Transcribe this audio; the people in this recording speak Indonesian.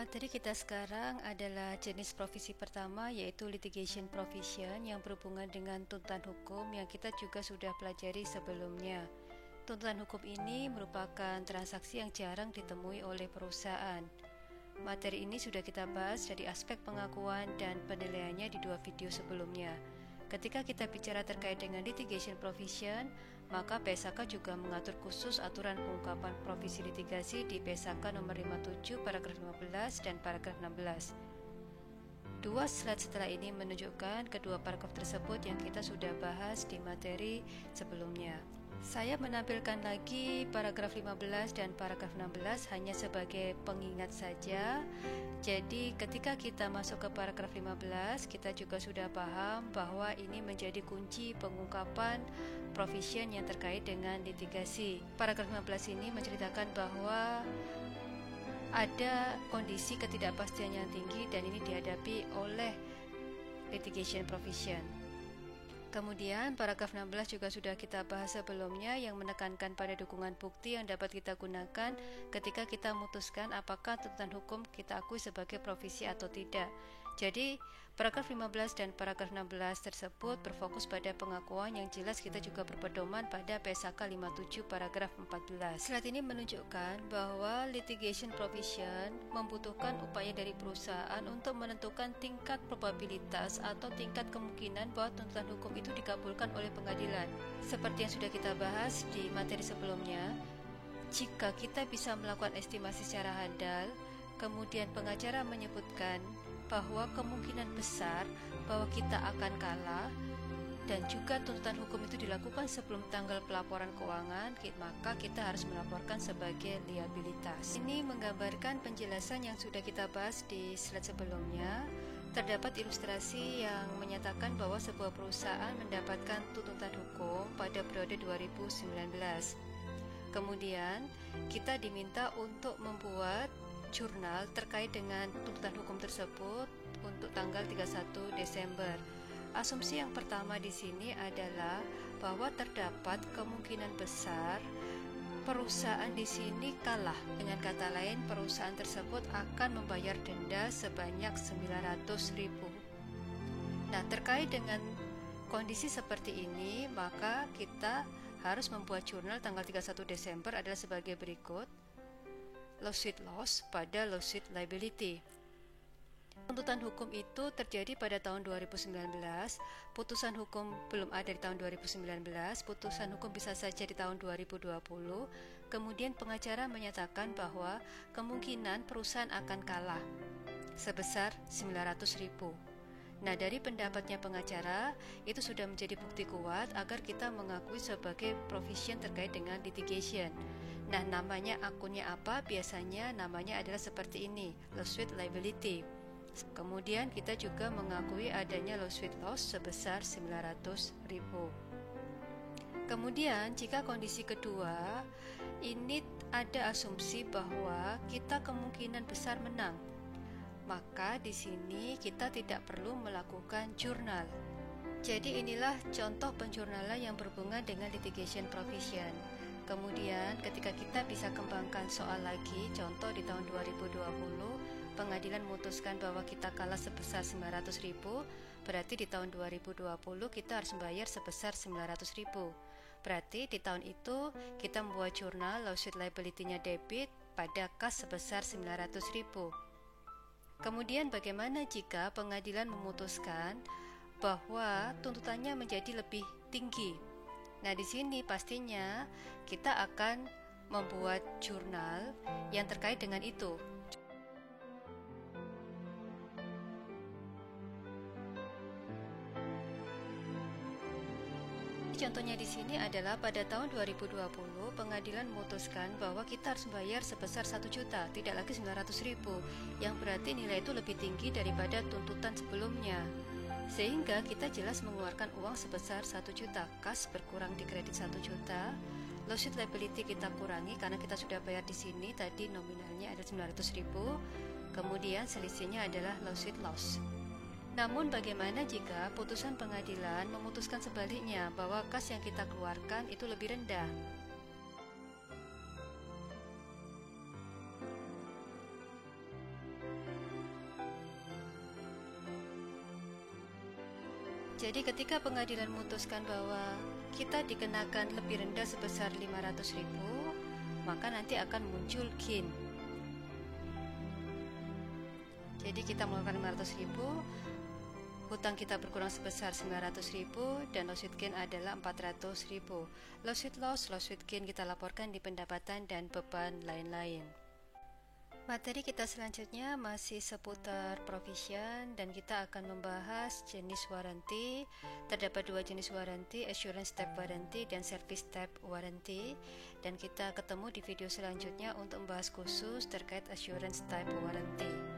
Materi kita sekarang adalah jenis provisi pertama, yaitu litigation provision yang berhubungan dengan tuntutan hukum yang kita juga sudah pelajari sebelumnya. Tuntutan hukum ini merupakan transaksi yang jarang ditemui oleh perusahaan. Materi ini sudah kita bahas dari aspek pengakuan dan penilaiannya di 2 video sebelumnya. Ketika kita bicara terkait dengan litigation provision, maka PSAK juga mengatur khusus aturan pengungkapan provisi litigasi di PSAK nomor 57 paragraf 15 dan paragraf 16. Dua slide setelah ini menunjukkan kedua paragraf tersebut yang kita sudah bahas di materi sebelumnya. Saya menampilkan lagi paragraf 15 dan paragraf 16 hanya sebagai pengingat saja. Jadi ketika kita masuk ke paragraf 15, kita juga sudah paham bahwa ini menjadi kunci pengungkapan provision yang terkait dengan litigasi. Paragraf 15 ini menceritakan bahwa ada kondisi ketidakpastian yang tinggi dan ini dihadapi oleh litigation provision. Kemudian paragraf 16 juga sudah kita bahas sebelumnya yang menekankan pada dukungan bukti yang dapat kita gunakan ketika kita memutuskan apakah tuntutan hukum kita akui sebagai provisi atau tidak. Jadi paragraf 15 dan paragraf 16 tersebut berfokus pada pengakuan yang jelas kita juga berpedoman pada PSAK 57 paragraf 14. Slide ini menunjukkan bahwa litigation provision membutuhkan upaya dari perusahaan untuk menentukan tingkat probabilitas atau tingkat kemungkinan bahwa tuntutan hukum itu dikabulkan oleh pengadilan. Seperti yang sudah kita bahas di materi sebelumnya, jika kita bisa melakukan estimasi secara handal, kemudian pengacara menyebutkan bahwa kemungkinan besar bahwa kita akan kalah dan juga tuntutan hukum itu dilakukan sebelum tanggal pelaporan keuangan, maka kita harus melaporkan sebagai liabilitas. Ini menggambarkan penjelasan yang sudah kita bahas di slide sebelumnya. Terdapat ilustrasi yang menyatakan bahwa sebuah perusahaan mendapatkan tuntutan hukum pada periode 2019. Kemudian kita diminta untuk membuat jurnal terkait dengan tuntutan hukum tersebut untuk tanggal 31 Desember. Asumsi yang pertama di sini adalah bahwa terdapat kemungkinan besar perusahaan di sini kalah. Dengan kata lain, perusahaan tersebut akan membayar denda sebanyak 900.000. Nah, terkait dengan kondisi seperti ini, maka kita harus membuat jurnal tanggal 31 Desember adalah sebagai berikut. Lawsuit loss pada lawsuit liability. Tuntutan hukum itu terjadi pada tahun 2019, putusan hukum belum ada di tahun 2019, putusan hukum bisa saja di tahun 2020, kemudian pengacara menyatakan bahwa kemungkinan perusahaan akan kalah sebesar 900.000. Nah, dari pendapatnya pengacara, itu sudah menjadi bukti kuat agar kita mengakui sebagai provision terkait dengan litigation. Nah, namanya akunnya apa? Biasanya namanya adalah seperti ini, lawsuit liability. Kemudian kita juga mengakui adanya lawsuit loss sebesar 900.000. Kemudian jika kondisi kedua, ini ada asumsi bahwa kita kemungkinan besar menang. Maka di sini kita tidak perlu melakukan jurnal. Jadi inilah contoh penjurnalan yang berhubungan dengan litigation provision. Kemudian ketika kita bisa kembangkan soal lagi, contoh di tahun 2020, pengadilan memutuskan bahwa kita kalah sebesar 900.000, berarti di tahun 2020 kita harus membayar sebesar 900.000. Berarti di tahun itu kita membuat jurnal lawsuit liability-nya debit pada kas sebesar 900.000. Kemudian bagaimana jika pengadilan memutuskan bahwa tuntutannya menjadi lebih tinggi? Nah, di sini pastinya kita akan membuat jurnal yang terkait dengan itu. Contohnya di sini adalah pada tahun 2020 pengadilan memutuskan bahwa kita harus membayar sebesar 1 juta, tidak lagi 900.000, yang berarti nilai itu lebih tinggi daripada tuntutan sebelumnya. Sehingga kita jelas mengeluarkan uang sebesar 1 juta, kas berkurang di kredit 1 juta, lawsuit liability kita kurangi karena kita sudah bayar di sini, tadi nominalnya ada 900.000, kemudian selisihnya adalah lawsuit loss. Namun bagaimana jika putusan pengadilan memutuskan sebaliknya bahwa kas yang kita keluarkan itu lebih rendah? Jadi ketika pengadilan memutuskan bahwa kita dikenakan lebih rendah sebesar 500.000, maka nanti akan muncul gain. Jadi kita mengeluarkan 500.000, hutang kita berkurang sebesar 900.000, dan loss with gain adalah 400.000. Loss with gain kita laporkan di pendapatan dan beban lain-lain. Materi kita selanjutnya masih seputar provision, dan kita akan membahas jenis waranti. Terdapat dua jenis waranti, assurance type warranty dan service type warranty, dan kita ketemu di video selanjutnya untuk membahas khusus terkait assurance type warranty.